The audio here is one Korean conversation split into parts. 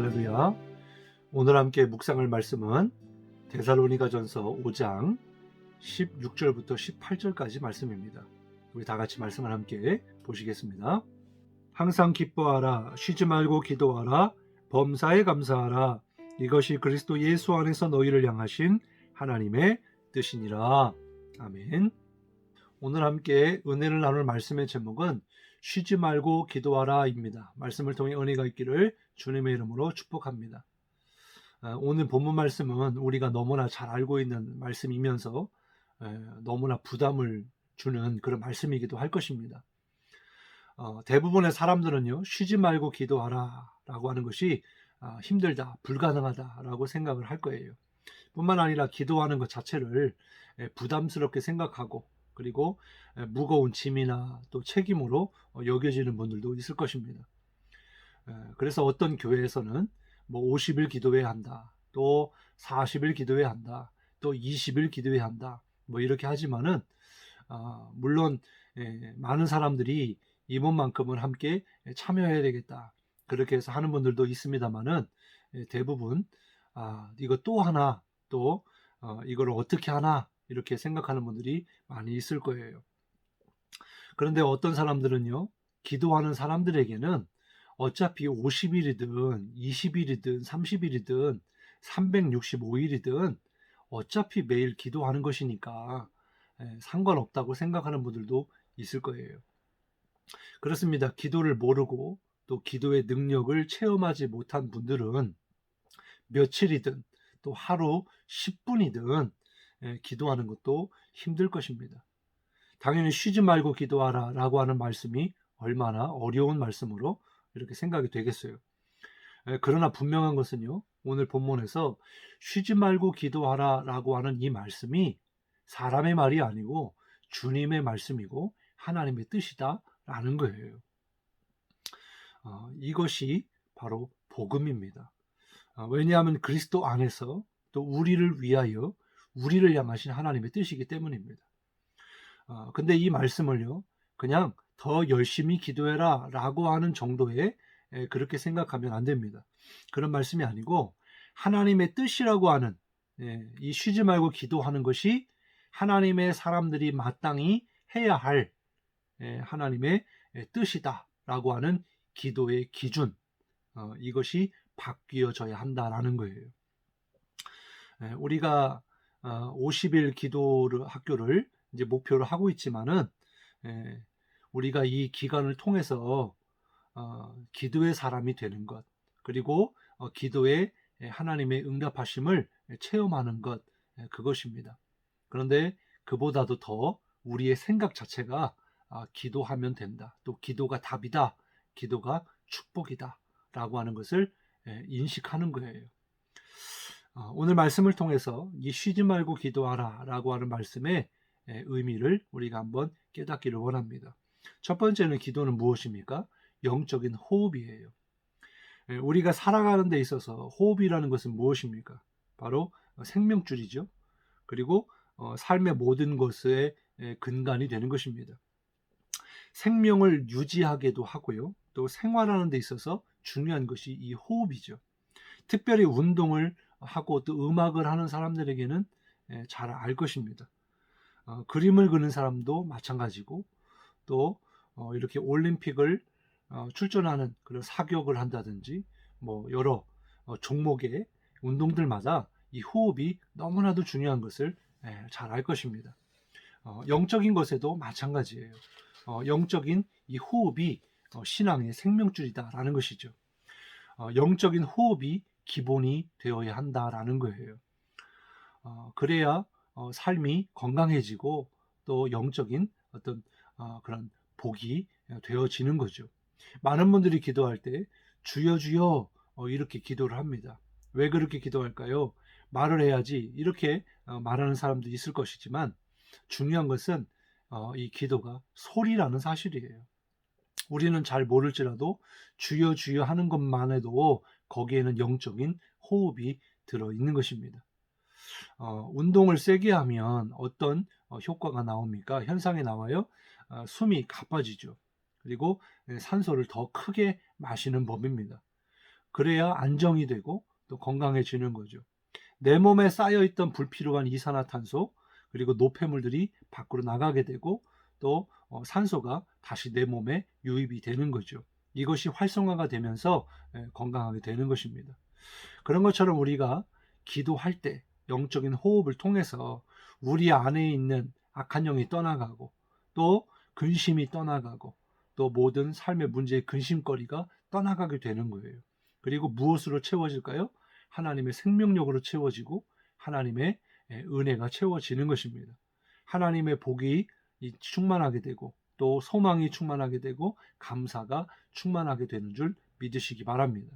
할렐루야. 오늘 함께 묵상할 말씀은 데살로니가전서 5장 16절부터 18절까지 말씀입니다. 우리 다 같이 말씀을 함께 보시겠습니다. 항상 기뻐하라, 쉬지 말고 기도하라, 범사에 감사하라. 이것이 그리스도 예수 안에서 너희를 향하신 하나님의 뜻이니라. 아멘. 오늘 함께 은혜를 나눌 말씀의 제목은 쉬지 말고 기도하라입니다. 말씀을 통해 은혜가 있기를 주님의 이름으로 축복합니다. 오늘 본문 말씀은 우리가 너무나 잘 알고 있는 말씀이면서 너무나 부담을 주는 그런 말씀이기도 할 것입니다. 대부분의 사람들은요, 쉬지 말고 기도하라 라고 하는 것이 힘들다, 불가능하다 라고 생각을 할 거예요. 뿐만 아니라 기도하는 것 자체를 부담스럽게 생각하고, 그리고 무거운 짐이나 또 책임으로 여겨지는 분들도 있을 것입니다. 그래서 어떤 교회에서는 50일 기도해야 한다, 또 40일 기도해야 한다, 또 20일 기도해야 한다, 이렇게 하지만은 물론 많은 사람들이 이번만큼은 함께 참여해야 되겠다, 그렇게 해서 하는 분들도 있습니다만은 대부분 이거 또 하나, 또 이걸 어떻게 하나, 이렇게 생각하는 분들이 많이 있을 거예요. 그런데 어떤 사람들은요, 기도하는 사람들에게는 어차피 50일이든 20일이든 30일이든 365일이든 어차피 매일 기도하는 것이니까 상관없다고 생각하는 분들도 있을 거예요. 그렇습니다. 기도를 모르고 또 기도의 능력을 체험하지 못한 분들은 며칠이든 또 하루 10분이든 기도하는 것도 힘들 것입니다. 당연히 쉬지 말고 기도하라 라고 하는 말씀이 얼마나 어려운 말씀으로 이렇게 생각이 되겠어요. 그러나 분명한 것은요, 오늘 본문에서 쉬지 말고 기도하라 라고 하는 이 말씀이 사람의 말이 아니고 주님의 말씀이고 하나님의 뜻이다 라는 거예요. 이것이 바로 복음입니다. 왜냐하면 그리스도 안에서 또 우리를 위하여 우리를 향하신 하나님의 뜻이기 때문입니다. 근데 이 말씀을요, 그냥 더 열심히 기도해라 라고 하는 정도의 그렇게 생각하면 안 됩니다. 그런 말씀이 아니고 하나님의 뜻이라고 하는, 이 쉬지 말고 기도하는 것이 하나님의 사람들이 마땅히 해야 할 하나님의 뜻이다 라고 하는 기도의 기준, 이것이 바뀌어져야 한다라는 거예요. 우리가 50일 기도를 학교를 이제 목표로 하고 있지만은 우리가 이 기간을 통해서 기도의 사람이 되는 것, 그리고 기도에 하나님의 응답하심을 체험하는 것, 그것입니다. 그런데 그보다도 더 우리의 생각 자체가 기도하면 된다, 또 기도가 답이다, 기도가 축복이다 라고 하는 것을 인식하는 거예요. 오늘 말씀을 통해서 이 쉬지 말고 기도하라 라고 하는 말씀의 의미를 우리가 한번 깨닫기를 원합니다. 첫 번째는 기도는 무엇입니까? 영적인 호흡이에요. 우리가 살아가는 데 있어서 호흡이라는 것은 무엇입니까? 바로 생명줄이죠. 그리고 삶의 모든 것의 근간이 되는 것입니다. 생명을 유지하게도 하고요, 또 생활하는 데 있어서 중요한 것이 이 호흡이죠. 특별히 운동을 하고 또 음악을 하는 사람들에게는 잘 알 것입니다. 그림을 그리는 사람도 마찬가지고, 또 이렇게 올림픽을 출전하는 그런 사격을 한다든지 여러 종목의 운동들마다 이 호흡이 너무나도 중요한 것을 잘 알 것입니다. 영적인 것에도 마찬가지예요. 영적인 이 호흡이 신앙의 생명줄이다라는 것이죠. 영적인 호흡이 기본이 되어야 한다라는 거예요. 그래야 삶이 건강해지고 또 영적인 어떤 그런 복이 되어지는 거죠. 많은 분들이 기도할 때 주여 주여 이렇게 기도를 합니다. 왜 그렇게 기도할까요? 말을 해야지, 이렇게 말하는 사람도 있을 것이지만 중요한 것은 이 기도가 소리라는 사실이에요. 우리는 잘 모를지라도 주여 주여 하는 것만 해도 거기에는 영적인 호흡이 들어있는 것입니다. 운동을 세게 하면 어떤 효과가 나옵니까? 현상이 나와요. 숨이 가빠지죠. 그리고 산소를 더 크게 마시는 법입니다. 그래야 안정이 되고 또 건강해지는 거죠. 내 몸에 쌓여있던 불필요한 이산화탄소 그리고 노폐물들이 밖으로 나가게 되고 또 산소가 다시 내 몸에 유입이 되는 거죠. 이것이 활성화가 되면서 건강하게 되는 것입니다. 그런 것처럼 우리가 기도할 때 영적인 호흡을 통해서 우리 안에 있는 악한 영이 떠나가고 또 근심이 떠나가고 또 모든 삶의 문제의 근심거리가 떠나가게 되는 거예요. 그리고 무엇으로 채워질까요? 하나님의 생명력으로 채워지고 하나님의 은혜가 채워지는 것입니다. 하나님의 복이 충만하게 되고 또 소망이 충만하게 되고 감사가 충만하게 되는 줄 믿으시기 바랍니다.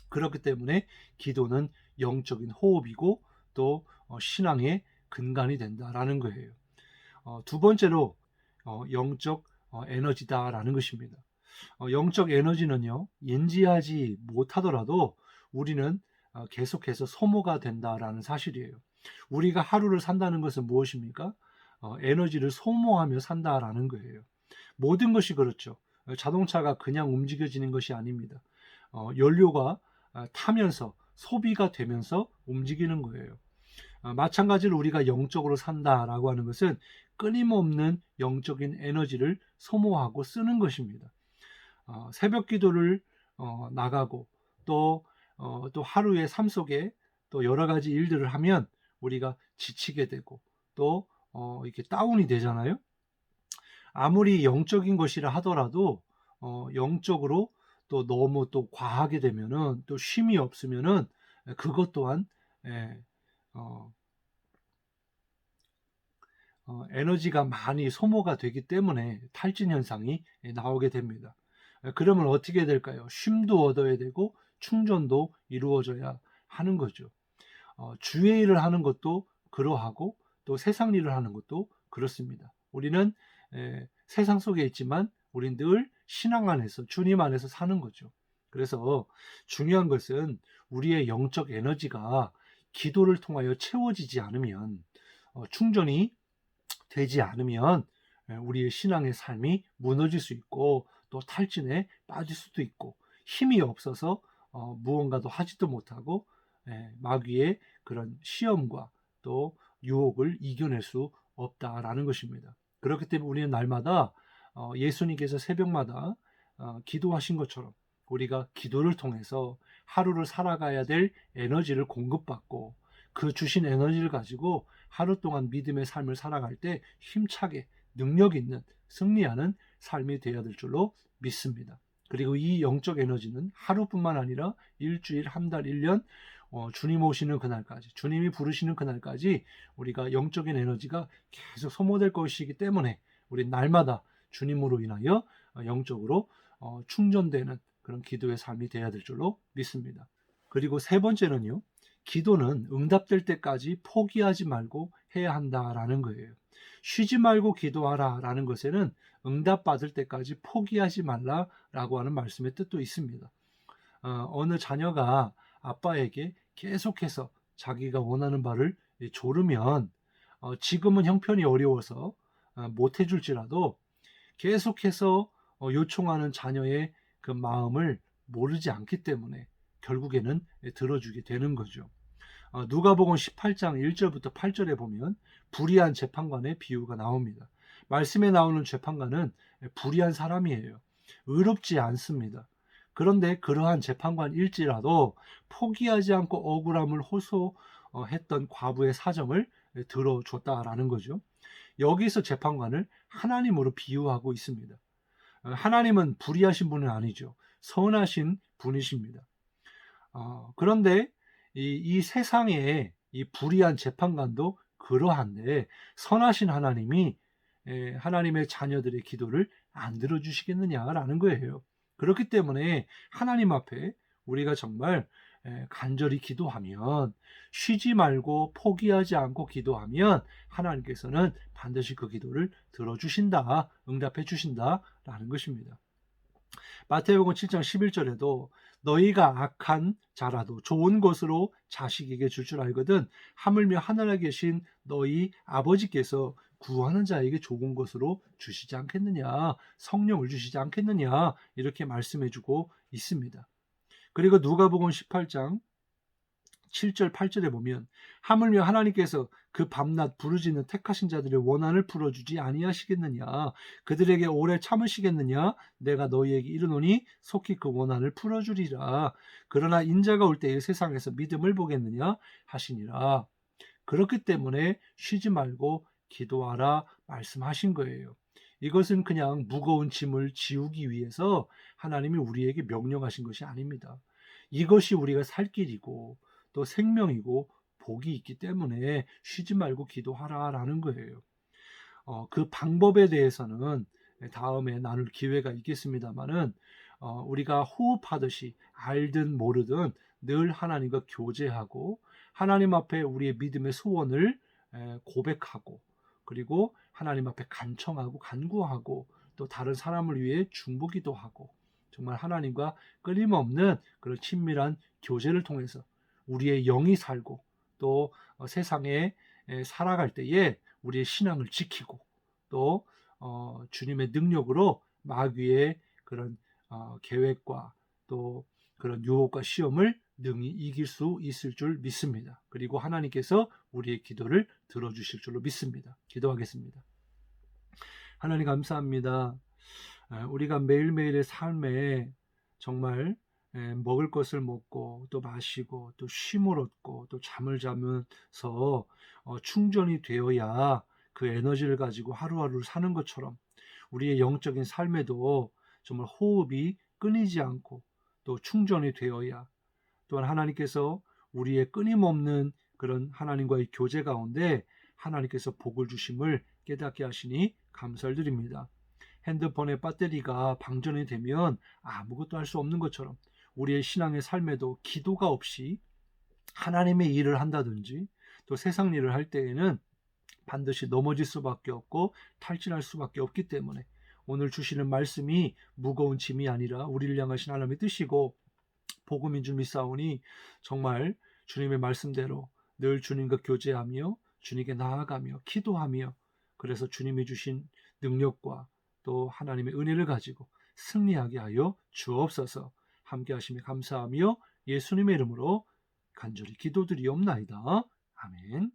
그렇기 때문에 기도는 영적인 호흡이고 또 신앙의 근간이 된다라는 거예요. 두 번째로 영적 에너지다라는 것입니다. 영적 에너지는요, 인지하지 못하더라도 우리는 계속해서 소모가 된다라는 사실이에요. 우리가 하루를 산다는 것은 무엇입니까? 에너지를 소모하며 산다라는 거예요. 모든 것이 그렇죠. 자동차가 그냥 움직여지는 것이 아닙니다. 연료가 타면서 소비가 되면서 움직이는 거예요. 마찬가지로 우리가 영적으로 산다라고 하는 것은 끊임없는 영적인 에너지를 소모하고 쓰는 것입니다. 새벽 기도를 나가고 또 하루의 삶 속에 또 여러 가지 일들을 하면 우리가 지치게 되고 또 이렇게 다운이 되잖아요. 아무리 영적인 것이라 하더라도 영적으로 또 너무 또 과하게 되면은 또 쉼이 없으면은 그것 또한 에너지가 많이 소모가 되기 때문에 탈진 현상이 나오게 됩니다. 그러면 어떻게 될까요? 쉼도 얻어야 되고 충전도 이루어져야 하는 거죠. 주의 일을 하는 것도 그러하고 또 세상 일을 하는 것도 그렇습니다. 우리는 세상 속에 있지만 우린 늘 신앙 안에서 주님 안에서 사는 거죠. 그래서 중요한 것은 우리의 영적 에너지가 기도를 통하여 채워지지 않으면 충전이 되지 않으면 우리의 신앙의 삶이 무너질 수 있고 또 탈진에 빠질 수도 있고 힘이 없어서 무언가도 하지도 못하고 마귀의 그런 시험과 또 유혹을 이겨낼 수 없다라는 것입니다. 그렇기 때문에 우리는 날마다 예수님께서 새벽마다 기도하신 것처럼 우리가 기도를 통해서 하루를 살아가야 될 에너지를 공급받고 그 주신 에너지를 가지고 하루 동안 믿음의 삶을 살아갈 때 힘차게 능력 있는 승리하는 삶이 되어야 될 줄로 믿습니다. 그리고 이 영적 에너지는 하루뿐만 아니라 일주일, 한 달, 1년 주님 오시는 그날까지 주님이 부르시는 그날까지 우리가 영적인 에너지가 계속 소모될 것이기 때문에 우리 날마다 주님으로 인하여 영적으로 충전되는 그런 기도의 삶이 되어야 될 줄로 믿습니다. 그리고 세 번째는요. 기도는 응답될 때까지 포기하지 말고 해야 한다라는 거예요. 쉬지 말고 기도하라 라는 것에는 응답받을 때까지 포기하지 말라라고 하는 말씀의 뜻도 있습니다. 어느 자녀가 아빠에게 계속해서 자기가 원하는 바를 조르면 지금은 형편이 어려워서 못 해줄지라도 계속해서 요청하는 자녀의 그 마음을 모르지 않기 때문에 결국에는 들어주게 되는 거죠. 누가복음 18장 1절부터 8절에 보면 불의한 재판관의 비유가 나옵니다. 말씀에 나오는 재판관은 불의한 사람이에요. 의롭지 않습니다. 그런데 그러한 재판관일지라도 포기하지 않고 억울함을 호소했던 과부의 사정을 들어줬다라는 거죠. 여기서 재판관을 하나님으로 비유하고 있습니다. 하나님은 불의하신 분은 아니죠. 선하신 분이십니다. 그런데 이 세상에 이 불의한 재판관도 그러한데 선하신 하나님이 하나님의 자녀들의 기도를 안 들어주시겠느냐라는 거예요. 그렇기 때문에 하나님 앞에 우리가 정말 간절히 기도하면 쉬지 말고 포기하지 않고 기도하면 하나님께서는 반드시 그 기도를 들어주신다, 응답해 주신다라는 것입니다. 마태복음 7장 11절에도 너희가 악한 자라도 좋은 것으로 자식에게 줄 알거든 하물며 하늘에 계신 너희 아버지께서 구하는 자에게 좋은 것으로 주시지 않겠느냐, 성령을 주시지 않겠느냐 이렇게 말씀해 주고 있습니다. 그리고 누가복음 18장 7절 8절에 보면 하물며 하나님께서 그 밤낮 부르짖는 택하신 자들의 원한을 풀어주지 아니하시겠느냐, 그들에게 오래 참으시겠느냐, 내가 너희에게 이르노니 속히 그 원한을 풀어주리라. 그러나 인자가 올 때에 세상에서 믿음을 보겠느냐 하시니라. 그렇기 때문에 쉬지 말고 기도하라 말씀하신 거예요. 이것은 그냥 무거운 짐을 지우기 위해서 하나님이 우리에게 명령하신 것이 아닙니다. 이것이 우리가 살 길이고 또 생명이고 복이 있기 때문에 쉬지 말고 기도하라라는 거예요. 그 방법에 대해서는 다음에 나눌 기회가 있겠습니다만은, 우리가 호흡하듯이 알든 모르든 늘 하나님과 교제하고 하나님 앞에 우리의 믿음의 소원을 고백하고, 그리고 하나님 앞에 간청하고 간구하고, 또 다른 사람을 위해 중보기도 하고, 정말 하나님과 끊임없는 그런 친밀한 교제를 통해서 우리의 영이 살고, 또 세상에 살아갈 때에 우리의 신앙을 지키고, 또 주님의 능력으로 마귀의 그런 계획과 또 그런 유혹과 시험을 능히 이길 수 있을 줄 믿습니다. 그리고 하나님께서 우리의 기도를 들어주실 줄로 믿습니다. 기도하겠습니다. 하나님 감사합니다. 우리가 매일매일의 삶에 정말 먹을 것을 먹고 또 마시고 또 쉼을 얻고 또 잠을 자면서 충전이 되어야 그 에너지를 가지고 하루하루를 사는 것처럼, 우리의 영적인 삶에도 정말 호흡이 끊이지 않고 또 충전이 되어야, 또한 하나님께서 우리의 끊임없는 그런 하나님과의 교제 가운데 하나님께서 복을 주심을 깨닫게 하시니 감사를 드립니다. 핸드폰의 배터리가 방전이 되면 아무것도 할 수 없는 것처럼 우리의 신앙의 삶에도 기도가 없이 하나님의 일을 한다든지 또 세상 일을 할 때에는 반드시 넘어질 수밖에 없고 탈진할 수밖에 없기 때문에, 오늘 주시는 말씀이 무거운 짐이 아니라 우리를 향하신 하나님의 뜻이고 복음인 줄 믿사오니, 정말 주님의 말씀대로 늘 주님과 교제하며 주님께 나아가며 기도하며, 그래서 주님이 주신 능력과 또 하나님의 은혜를 가지고 승리하게 하여 주옵소서. 함께 하시며 감사하며 예수님의 이름으로 간절히 기도드리옵나이다. 아멘.